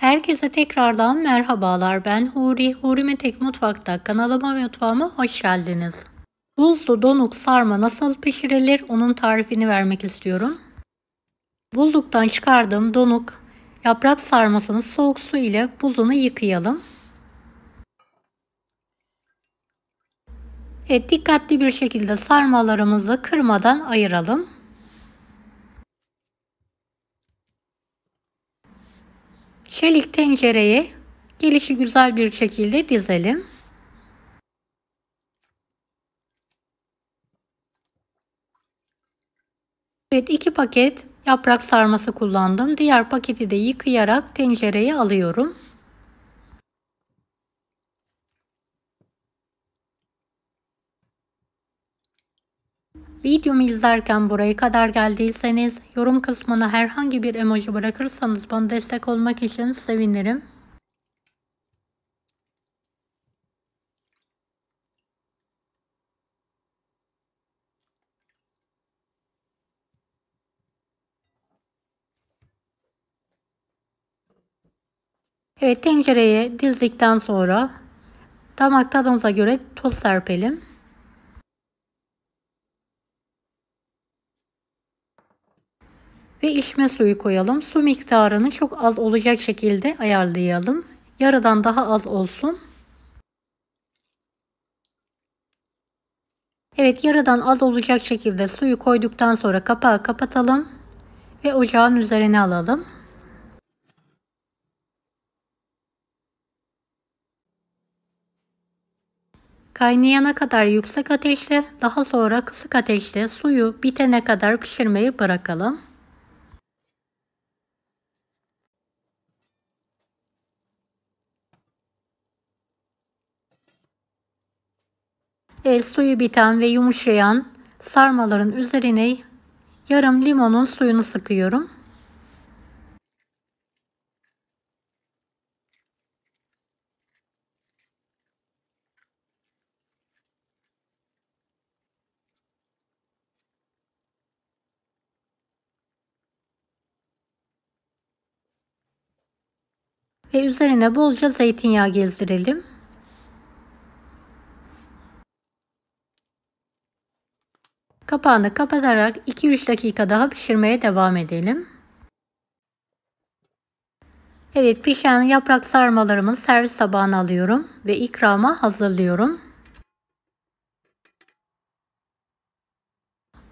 Herkese tekrardan merhabalar. Ben Huri. Huri Metek Mutfak'ta kanalıma ve mutfağıma hoş geldiniz. Buzlu donuk sarma nasıl pişirilir? Onun tarifini vermek istiyorum. Buzluktan çıkardığım donuk yaprak sarmasını soğuk su ile buzunu yıkayalım. Evet, dikkatli bir şekilde sarmalarımızı kırmadan ayıralım. Çelik tencereye gelişigüzel bir şekilde dizelim. Evet, 2 paket yaprak sarması kullandım. Diğer paketi de yıkayarak tencereye alıyorum. Videomu izlerken buraya kadar geldiyseniz yorum kısmına herhangi bir emoji bırakırsanız bana destek olmak için sevinirim. Evet, tencereye dizdikten sonra damak tadımıza göre tuz serpelim. Ve içme suyu koyalım. Su miktarını çok az olacak şekilde ayarlayalım. Yarıdan daha az olsun. Evet, yarıdan az olacak şekilde suyu koyduktan sonra kapağı kapatalım ve ocağın üzerine alalım. Kaynayana kadar yüksek ateşte, daha sonra kısık ateşte suyu bitene kadar pişirmeyi bırakalım. Suyu biten ve yumuşayan sarmaların üzerine yarım limonun suyunu sıkıyorum. Ve üzerine bolca zeytinyağı gezdirelim. Kapağını kapatarak 2-3 dakika daha pişirmeye devam edelim. Evet, pişen yaprak sarmalarımı servis tabağına alıyorum ve ikrama hazırlıyorum.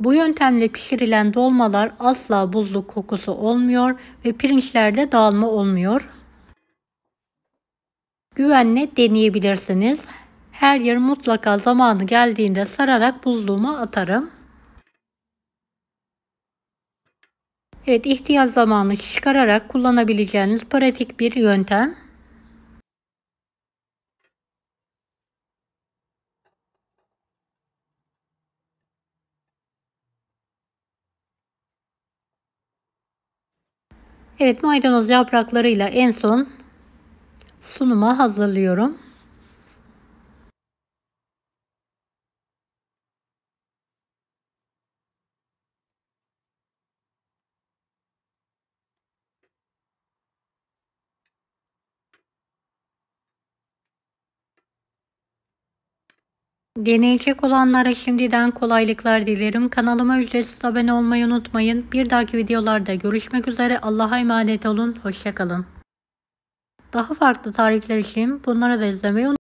Bu yöntemle pişirilen dolmalar asla buzluk kokusu olmuyor ve pirinçlerde dağılma olmuyor. Güvenle deneyebilirsiniz. Her yer mutlaka zamanı geldiğinde sararak buzluğuma atarım. Evet, ihtiyaç zamanı çıkararak kullanabileceğiniz pratik bir yöntem. Evet, maydanoz yapraklarıyla en son sunuma hazırlıyorum. Deneyecek olanlara şimdiden kolaylıklar dilerim. Kanalıma ücretsiz abone olmayı unutmayın. Bir dahaki videolarda görüşmek üzere. Allah'a emanet olun. Hoşça kalın. Daha farklı tarifler için bunları da izlemeyi unutmayın.